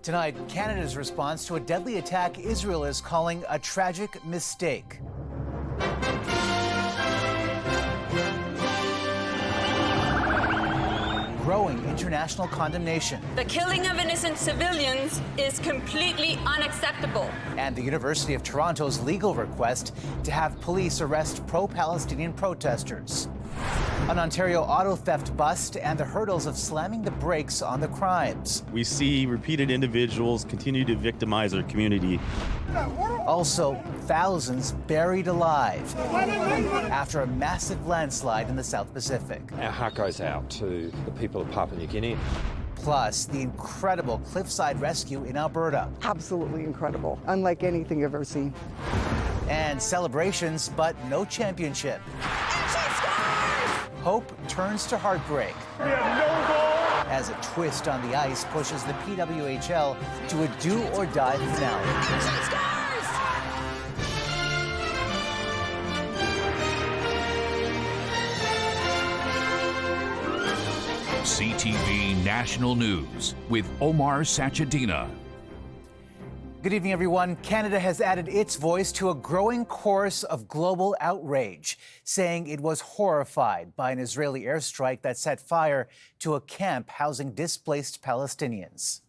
Tonight, Canada's response to a deadly attack Israel is calling a tragic mistake. Growing international condemnation. The killing of innocent civilians is completely unacceptable. And the University of Toronto's legal request to have police arrest pro-Palestinian protesters. An Ontario auto theft bust and the hurdles of slamming the brakes on the crimes. We see repeated individuals continue to victimize our community. Also, thousands buried alive after a massive landslide in the South Pacific. Our heart goes out to the people of Papua New Guinea. Plus, the incredible Cliffside rescue in Alberta. Absolutely incredible, unlike anything I've ever seen. And celebrations, but no championship. Hope turns to heartbreak. We have no goal. As a twist on the ice pushes the PWHL to a do-or-die finale. CTV National News with Omar Sachedina. Good evening, everyone. Canada has added its voice to a growing chorus of global outrage, saying it was horrified by an Israeli airstrike that set fire to a camp housing displaced Palestinians.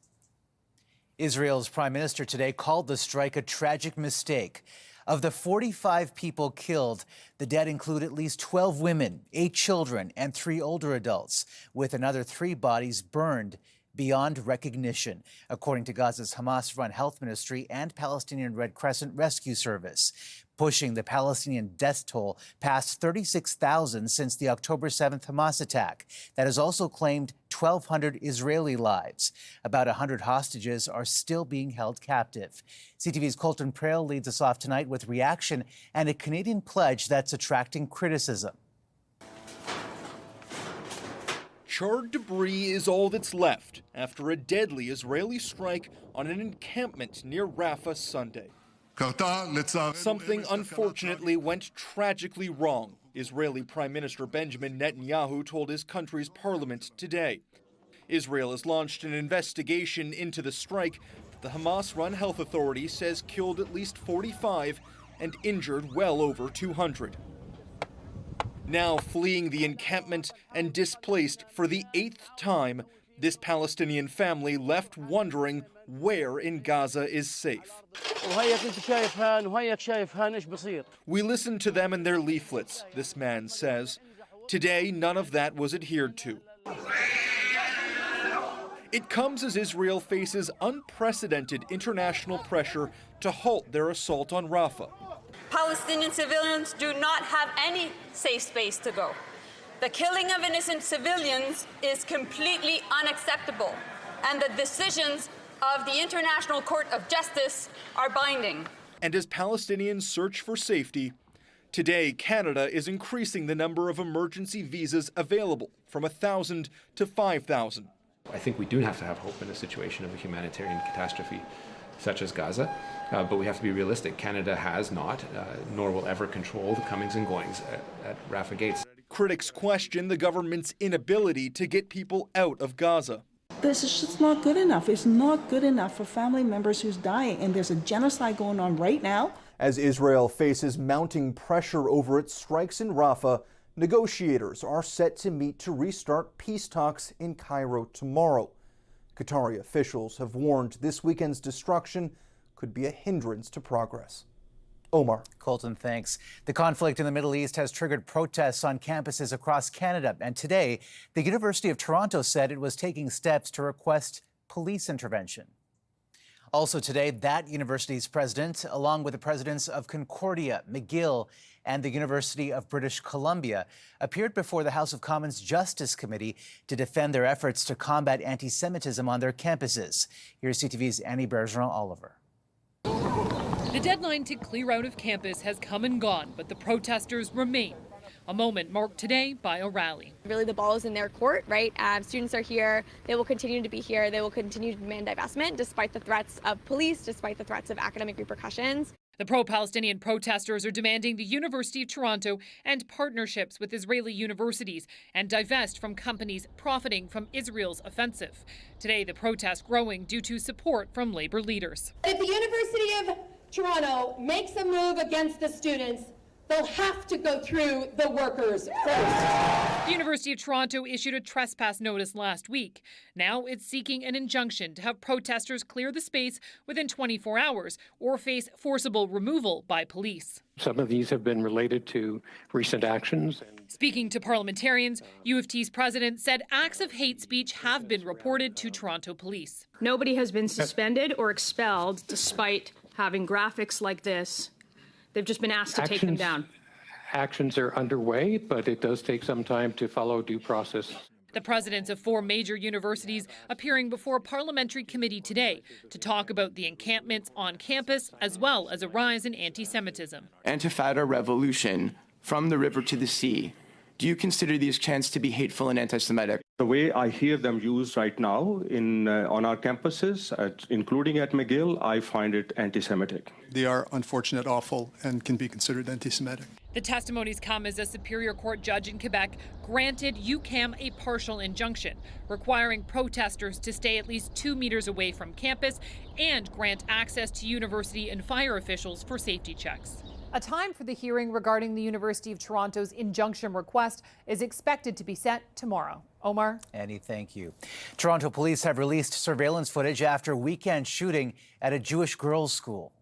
Israel's prime minister today called the strike a tragic mistake. Of the 45 people killed, the dead include at least 12 women, 8 children, and 3 older adults, with another 3 bodies burned beyond recognition, according to Gaza's Hamas-run health ministry and Palestinian Red Crescent Rescue Service, pushing the Palestinian death toll past 36,000 since the October 7th Hamas attack. That has also claimed 1,200 Israeli lives. About 100 hostages are still being held captive. CTV's Colton Prale leads us off tonight with reaction and a Canadian pledge that's attracting criticism. Charred debris is all that's left after a deadly Israeli strike on an encampment near Rafah Sunday. Something unfortunately went tragically wrong, Israeli Prime Minister Benjamin Netanyahu told his country's parliament today. Israel has launched an investigation into the strike that the Hamas-run health authority says killed at least 45 and injured well over 200. Now fleeing the encampment and displaced for the 8th time, this Palestinian family left wondering where in Gaza is safe. We listened to them and their leaflets, this man says. Today, none of that was adhered to. It comes as Israel faces unprecedented international pressure to halt their assault on Rafah. Palestinian civilians do not have any safe space to go. The killing of innocent civilians is completely unacceptable, and the decisions of the International Court of Justice are binding. And as Palestinians search for safety, today Canada is increasing the number of emergency visas available from 1,000 to 5,000. I think we do have to have hope in a situation of a humanitarian catastrophe such as Gaza, but we have to be realistic. Canada has not, nor will ever control the comings and goings at Rafah gates. Critics question the government's inability to get people out of Gaza. This is just not good enough. It's not good enough for family members who's dying, and there's a genocide going on right now. As Israel faces mounting pressure over its strikes in Rafah, negotiators are set to meet to restart peace talks in Cairo tomorrow. Qatari officials have warned this weekend's destruction could be a hindrance to progress. Omar. Colton, thanks. The conflict in the Middle East has triggered protests on campuses across Canada. And today, the University of Toronto said it was taking steps to request police intervention. Also today, that university's president, along with the presidents of Concordia, McGill, and the University of British Columbia, appeared before the House of Commons Justice Committee to defend their efforts to combat anti-Semitism on their campuses. Here's CTV's Annie Bergeron-Oliver. The deadline to clear out of campus has come and gone, but the protesters remain. A moment marked today by a rally. Really, the ball is in their court, right? Students are here. They will continue to be here. They will continue to demand divestment despite the threats of police, despite the threats of academic repercussions. The pro-Palestinian protesters are demanding the University of Toronto end partnerships with Israeli universities and divest from companies profiting from Israel's offensive. Today, the protest growing due to support from labor leaders. If the University of Toronto makes a move against the students, they'll have to go through the workers first. The University of Toronto issued a trespass notice last week. Now it's seeking an injunction to have protesters clear the space within 24 hours or face forcible removal by police. Some of these have been related to recent actions. Speaking to parliamentarians, U of T's president said acts of hate speech have been reported to Toronto police. Nobody has been suspended or expelled despite having graphics like this. They've just been asked to take them down. Actions are underway, but it does take some time to follow due process. The presidents of 4 major universities appearing before a parliamentary committee today to talk about the encampments on campus as well as a rise in anti-Semitism. Intifada revolution, from the river to the sea. Do you consider these chants to be hateful and anti-Semitic? The way I hear them used right now on our campuses, including at McGill, I find it anti-Semitic. They are unfortunate, awful, and can be considered anti-Semitic. The testimonies come as a Superior Court judge in Quebec granted UQAM a partial injunction, requiring protesters to stay at least 2 meters away from campus and grant access to university and fire officials for safety checks. A time for the hearing regarding the University of Toronto's injunction request is expected to be set tomorrow. Omar? Annie, thank you. Toronto police have released surveillance footage after a weekend shooting at a Jewish girls' school.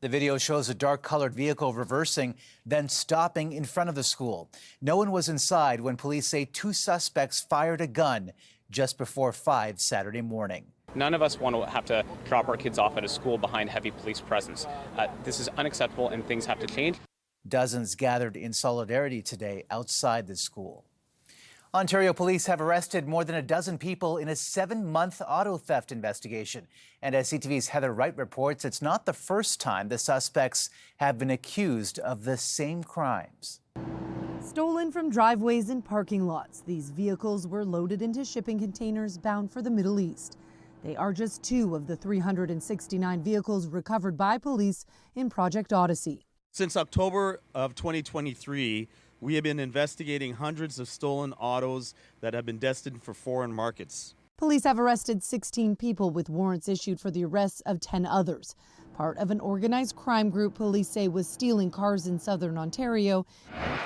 The video shows a dark-colored vehicle reversing, then stopping in front of the school. No one was inside when police say 2 suspects fired a gun just before 5 Saturday morning. None of us want to have to drop our kids off at a school behind heavy police presence. This is unacceptable and things have to change. Dozens gathered in solidarity today outside the school. Ontario police have arrested more than a dozen people in a 7-month auto theft investigation. And as CTV's Heather Wright reports, it's not the first time the suspects have been accused of the same crimes. Stolen from driveways and parking lots, these vehicles were loaded into shipping containers bound for the Middle East. They are just 2 of the 369 vehicles recovered by police in Project Odyssey. Since October of 2023, we have been investigating hundreds of stolen autos that have been destined for foreign markets. Police have arrested 16 people with warrants issued for the arrests of 10 others. Part of an organized crime group police say was stealing cars in southern Ontario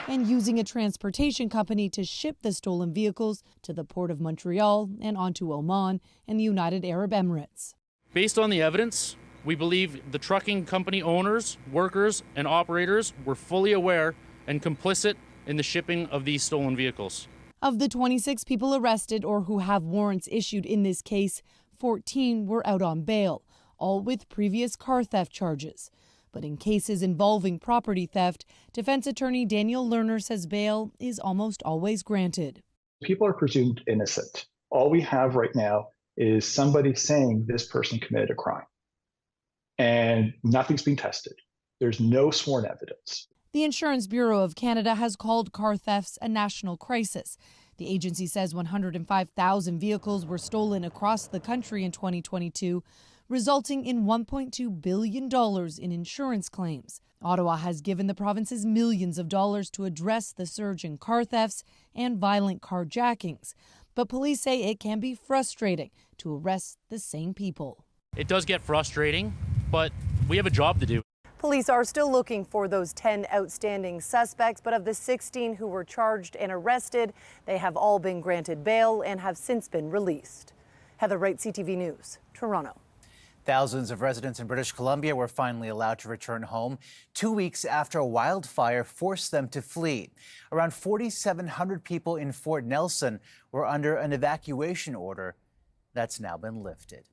and using a transportation company to ship the stolen vehicles to the port of Montreal and onto Oman and the United Arab Emirates. Based on the evidence, we believe the trucking company owners, workers, and operators were fully aware and complicit in the shipping of these stolen vehicles. Of the 26 people arrested or who have warrants issued in this case, 14 were out on bail, all with previous car theft charges. But in cases involving property theft, defense attorney Daniel Lerner says bail is almost always granted. People are presumed innocent. All we have right now is somebody saying this person committed a crime. And nothing's been tested. There's no sworn evidence. The Insurance Bureau of Canada has called car thefts a national crisis. The agency says 105,000 vehicles were stolen across the country in 2022, resulting in $1.2 billion in insurance claims. Ottawa has given the provinces millions of dollars to address the surge in car thefts and violent carjackings. But police say it can be frustrating to arrest the same people. It does get frustrating, but we have a job to do. Police are still looking for those 10 outstanding suspects, but of the 16 who were charged and arrested, they have all been granted bail and have since been released. Heather Wright, CTV News, Toronto. Thousands of residents in British Columbia were finally allowed to return home 2 weeks after a wildfire forced them to flee. Around 4,700 people in Fort Nelson were under an evacuation order that's now been lifted.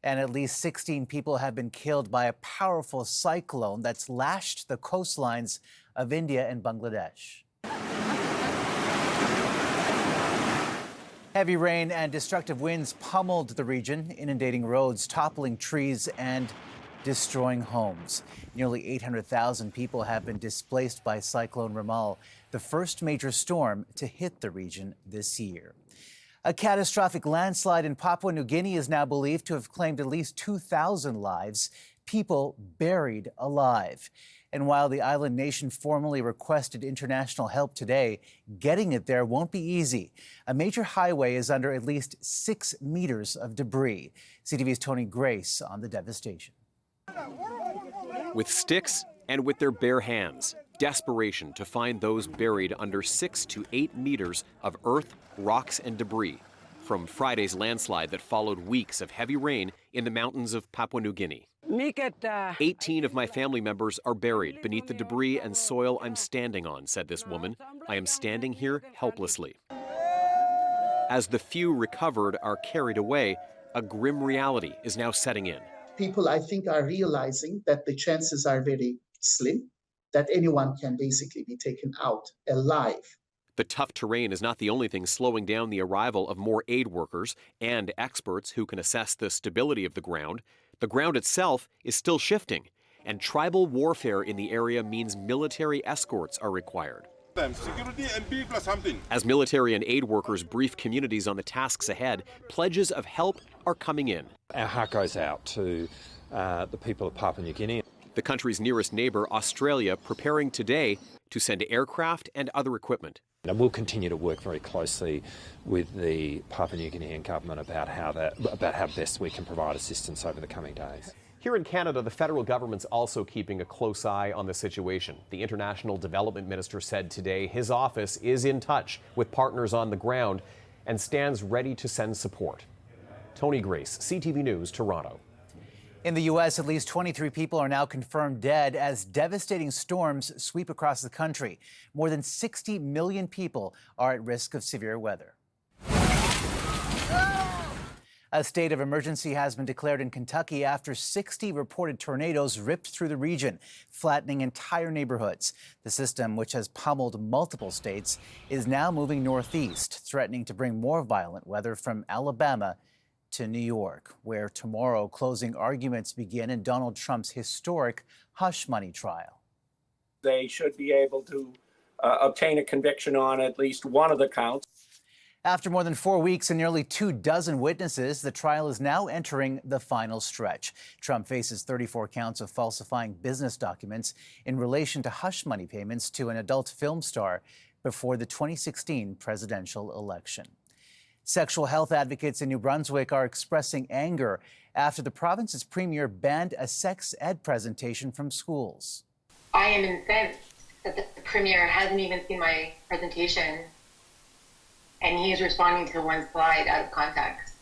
And at least 16 people have been killed by a powerful cyclone that's lashed the coastlines of India and Bangladesh. Heavy rain and destructive winds pummeled the region, inundating roads, toppling trees, and destroying homes. Nearly 800,000 people have been displaced by Cyclone Ramal, the first major storm to hit the region this year. A catastrophic landslide in Papua New Guinea is now believed to have claimed at least 2,000 lives. people buried alive. And while the island nation formally requested international help today, getting it there won't be easy. A major highway is under at least 6 meters of debris. CTV's Tony Grace on the devastation. With sticks and with their bare hands, desperation to find those buried under 6 to 8 meters of earth, rocks, and debris from Friday's landslide that followed weeks of heavy rain in the mountains of Papua New Guinea. 18 of my family members are buried beneath the debris and soil I'm standing on, said this woman. I am standing here helplessly. As the few recovered are carried away, a grim reality is now setting in. People, I think, are realizing that the chances are very slim that anyone can basically be taken out alive. The tough terrain is not the only thing slowing down the arrival of more aid workers and experts who can assess the stability of the ground. The ground itself is still shifting, and tribal warfare in the area means military escorts are required. As military and aid workers brief communities on the tasks ahead, pledges of help are coming in. Our heart goes out to the people of Papua New Guinea. The country's nearest neighbor, Australia, preparing today to send aircraft and other equipment. And we'll continue to work very closely with the Papua New Guinean government about how best we can provide assistance over the coming days. Here in Canada, the federal government's also keeping a close eye on the situation. The International Development Minister said today his office is in touch with partners on the ground and stands ready to send support. Tony Grace, CTV News, Toronto. In the U.S., at least 23 people are now confirmed dead as devastating storms sweep across the country. More than 60 million people are at risk of severe weather. A state of emergency has been declared in Kentucky after 60 reported tornadoes ripped through the region, flattening entire neighborhoods. The system, which has pummeled multiple states, is now moving northeast, threatening to bring more violent weather from Alabama to New York, where tomorrow closing arguments begin in Donald Trump's historic hush money trial. They should be able to obtain a conviction on at least one of the counts. After more than 4 weeks and nearly 24 witnesses, the trial is now entering the final stretch. Trump faces 34 counts of falsifying business documents in relation to hush money payments to an adult film star before the 2016 presidential election. Sexual health advocates in New Brunswick are expressing anger after the province's premier banned a sex ed presentation from schools. I am incensed that the premier hasn't even seen my presentation, and he is responding to one slide out of context.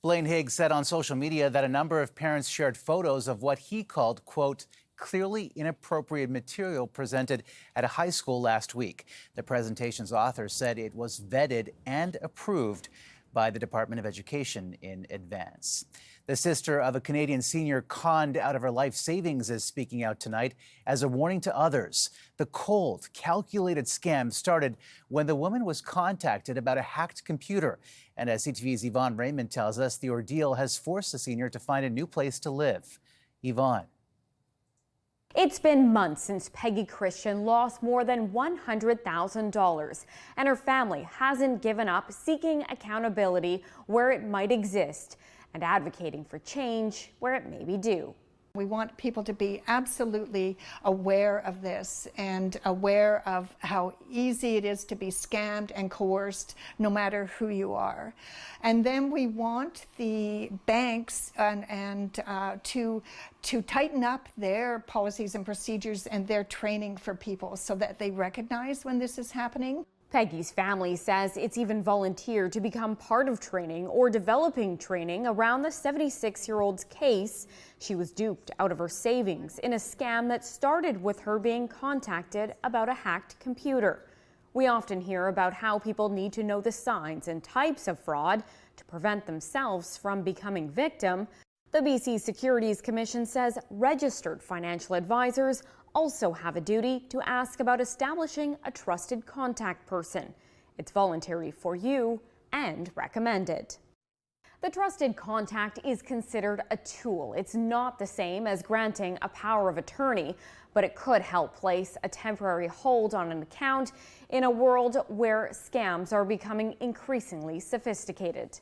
Blaine Higgs said on social media that a number of parents shared photos of what he called, quote, clearly inappropriate material presented at a high school last week. The presentation's author said it was vetted and approved by the Department of Education in advance. The sister of a Canadian senior conned out of her life savings is speaking out tonight as a warning to others. The cold, calculated scam started when the woman was contacted about a hacked computer. And as CTV's Yvonne Raymond tells us, the ordeal has forced the senior to find a new place to live. Yvonne. It's been months since Peggy Christian lost more than $100,000, and her family hasn't given up seeking accountability where it might exist and advocating for change where it may be due. We want people to be absolutely aware of this and aware of how easy it is to be scammed and coerced no matter who you are. And then we want the banks to tighten up their policies and procedures and their training for people so that they recognize when this is happening. Peggy's family says it's even volunteered to become part of training or developing training around the 76-year-old's case. She was duped out of her savings in a scam that started with her being contacted about a hacked computer. We often hear about how people need to know the signs and types of fraud to prevent themselves from becoming victim. The BC Securities Commission says registered financial advisors also have a duty to ask about establishing a trusted contact person. It's voluntary for you and recommended. The trusted contact is considered a tool. It's not the same as granting a power of attorney, but it could help place a temporary hold on an account in a world where scams are becoming increasingly sophisticated.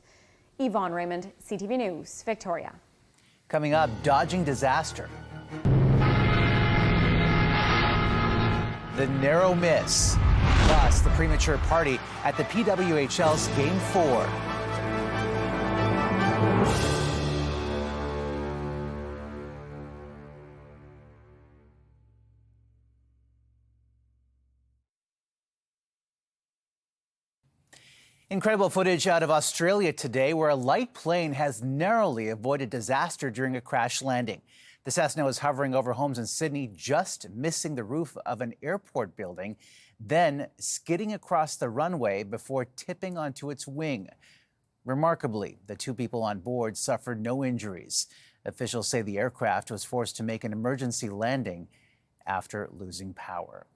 Yvonne Raymond, CTV News, Victoria. Coming up, dodging disaster. The narrow miss. Plus, the premature party at the PWHL's Game 4. Incredible footage out of Australia today, where a light plane has narrowly avoided disaster during a crash landing. The Cessna was hovering over homes in Sydney, just missing the roof of an airport building, then skidding across the runway before tipping onto its wing. Remarkably, the two people on board suffered no injuries. Officials say the aircraft was forced to make an emergency landing after losing power.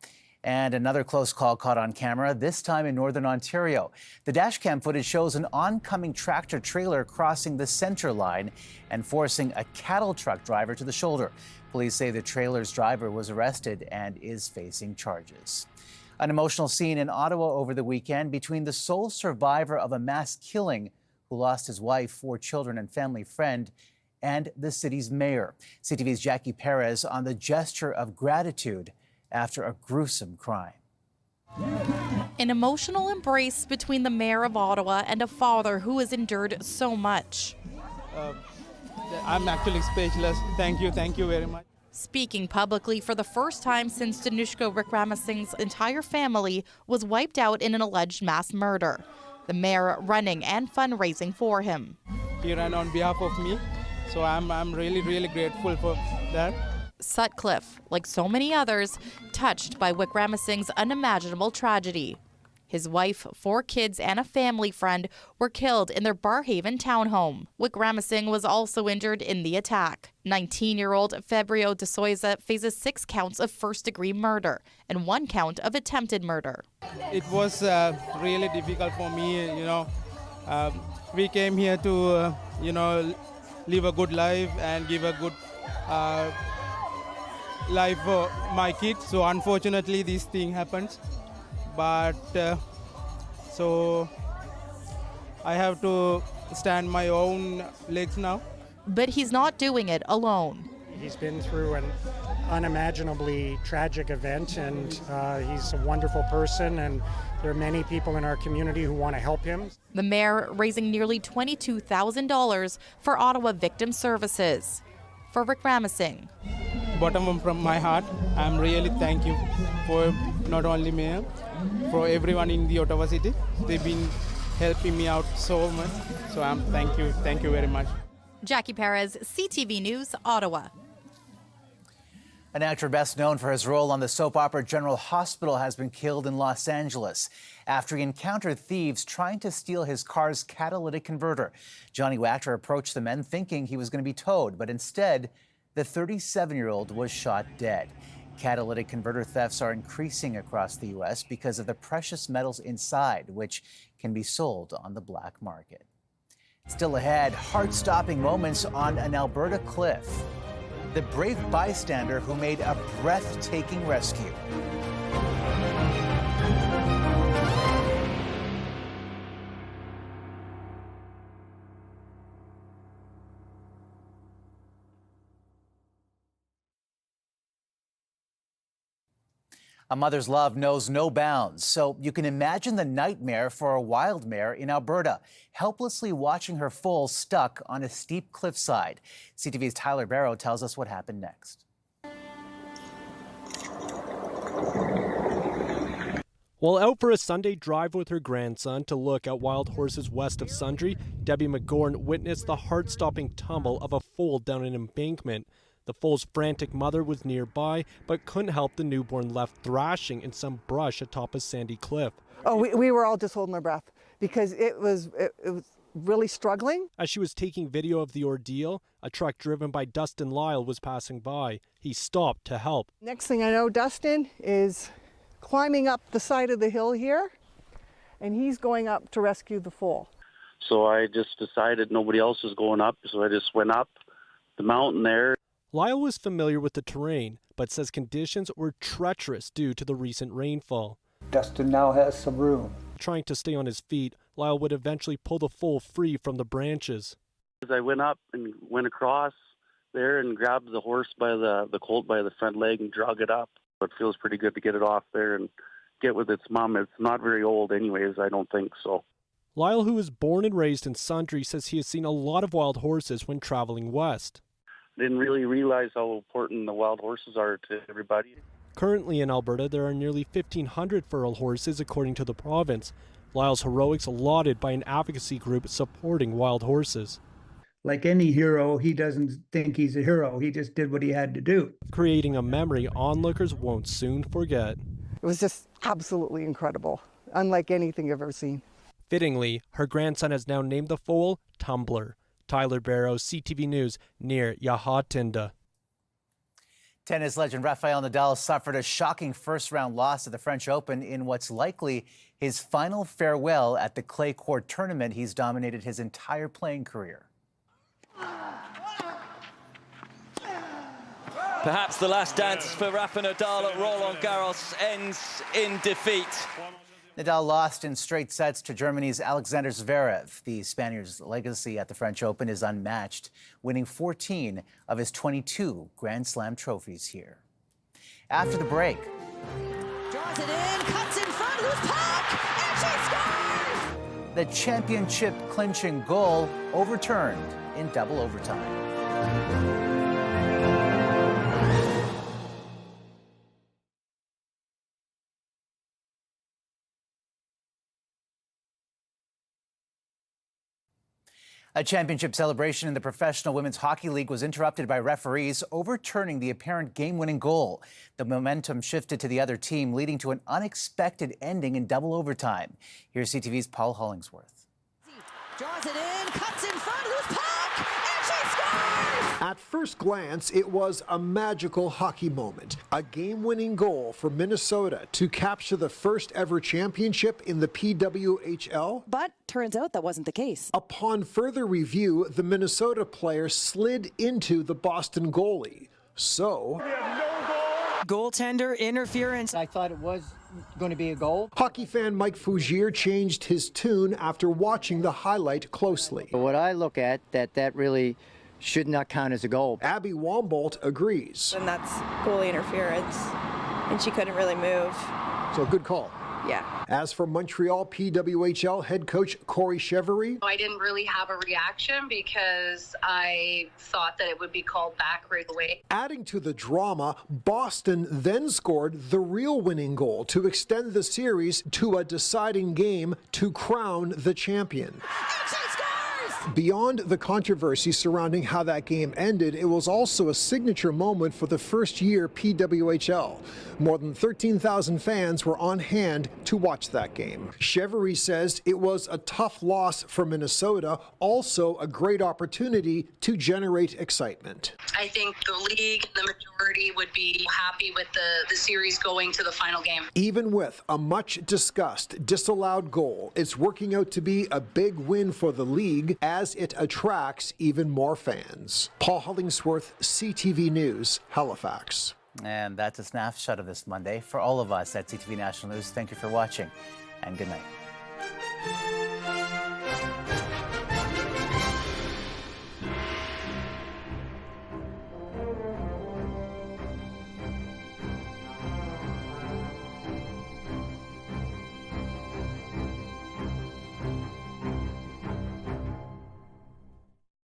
And another close call caught on camera, this time in northern Ontario. The dashcam footage shows an oncoming tractor-trailer crossing the center line and forcing a cattle truck driver to the shoulder. Police say the trailer's driver was arrested and is facing charges. An emotional scene in Ottawa over the weekend between the sole survivor of a mass killing who lost his wife, 4 children, and family friend, and the city's mayor. CTV's Jackie Perez on the gesture of gratitude after a gruesome crime. An emotional embrace between the mayor of Ottawa and a father who has endured so much. I'm actually speechless. Thank you very much. Speaking publicly for the first time since Danushka Wikramasinghe's entire family was wiped out in an alleged mass murder. The mayor running and fundraising for him. He ran on behalf of me, so I'm really grateful for that. Sutcliffe, like so many others, touched by Wikramasinghe's unimaginable tragedy. His wife, 4 kids, and a family friend were killed in their Barhaven townhome. Wikramasinghe was also injured in the attack. 19-year-old Fabio de Souza faces 6 counts of first-degree murder and 1 count of attempted murder. It was really difficult for me, we came here to, live a good life and give a good life for my kids. So unfortunately this thing happens, but so I have to stand my own legs now. But he's not doing it alone. He's been through an unimaginably tragic event, and he's a wonderful person, and there are many people in our community who want to help him. The mayor raising nearly $22,000 for Ottawa Victim Services. For Wikramasinghe. Bottom from my heart, I'm really thank you for not only mayor, for everyone in the Ottawa city. They've been helping me out so much. So thank you very much. Jackie Perez, CTV News, Ottawa. An actor best known for his role on the soap opera General Hospital has been killed in Los Angeles after he encountered thieves trying to steal his car's catalytic converter. Johnny Wachter approached the men thinking he was going to be towed, but instead, the 37-year-old was shot dead. Catalytic converter thefts are increasing across the U.S. because of the precious metals inside, which can be sold on the black market. Still ahead, heart-stopping moments on an Alberta cliff. The brave bystander who made a breathtaking rescue. A mother's love knows no bounds, so you can imagine the nightmare for a wild mare in Alberta, helplessly watching her foal stuck on a steep cliffside. CTV's Tyler Barrow tells us what happened next. While out for a Sunday drive with her grandson to look at wild horses west of Sundre, Debbie McGorn witnessed the heart-stopping tumble of a foal down an embankment. The foal's frantic mother was nearby, but couldn't help the newborn left thrashing in some brush atop a sandy cliff. Oh, we were all just holding our breath because it was really struggling. As she was taking video of the ordeal, a truck driven by Dustin Lyle was passing by. He stopped to help. Next thing I know, Dustin is climbing up the side of the hill here, and he's going up to rescue the foal. So I just decided nobody else was going up, so I just went up the mountain there. Lyle was familiar with the terrain, but says conditions were treacherous due to the recent rainfall. Dustin now has some room. Trying to stay on his feet, Lyle would eventually pull the foal free from the branches. As I went up and went across, there and grabbed the horse by the colt by the front leg and drug it up. It feels pretty good to get it off there and get with its mom. It's not very old anyways, I don't think so. Lyle, who was born and raised in Sundre, says he has seen a lot of wild horses when traveling west. Didn't really realize how important the wild horses are to everybody. Currently in Alberta, there are nearly 1,500 feral horses, according to the province. Lyle's heroics lauded by an advocacy group supporting wild horses. Like any hero, he doesn't think he's a hero. He just did what he had to do. Creating a memory onlookers won't soon forget. It was just absolutely incredible, unlike anything I've ever seen. Fittingly, her grandson has now named the foal Tumbler. Tyler Barrow, CTV News, near Yahatinda. Tennis legend Rafael Nadal suffered a shocking first-round loss at the French Open in what's likely his final farewell at the clay court tournament he's dominated his entire playing career. Perhaps the last dance for Rafa Nadal at Roland Garros ends in defeat. Nadal lost in straight sets to Germany's Alexander Zverev. The Spaniard's legacy at the French Open is unmatched, winning 14 of his 22 Grand Slam trophies here. After the break. Draws it in, cuts in front, loose puck, and she scores! The championship clinching goal overturned in double overtime. A championship celebration in the Professional Women's Hockey League was interrupted by referees overturning the apparent game-winning goal. The momentum shifted to the other team, leading to an unexpected ending in double overtime. Here's CTV's Paul Hollingsworth. Draws it in, cuts in front, loose puck, and she scores! At first glance, it was a magical hockey moment. A game-winning goal for Minnesota to capture the first ever championship in the PWHL. But turns out that wasn't the case. Upon further review, the Minnesota player slid into the Boston goalie. So, Goaltender interference. I thought it was going to be a goal. Hockey fan Mike Fougier changed his tune after watching the highlight closely. What I look at, that really should not count as a goal. Abby Wambolt agrees. And that's goalie interference, and she couldn't really move. So good call. Yeah. As for Montreal PWHL head coach Corey Chevery, I didn't really have a reaction because I thought that it would be called back right away. Adding to the drama, Boston then scored the real winning goal to extend the series to a deciding game to crown the champion. Beyond the controversy surrounding how that game ended, it was also a signature moment for the first year PWHL. More than 13,000 fans were on hand to watch that game. Chevery says it was a tough loss for Minnesota, also a great opportunity to generate excitement. I think the league, the majority, would be happy with the series going to the final game. Even with a much discussed disallowed goal, it's working out to be a big win for the league as it attracts even more fans. Paul Hollingsworth, CTV News, Halifax. And that's a snapshot of this Monday. For all of us at CTV National News, thank you for watching and good night.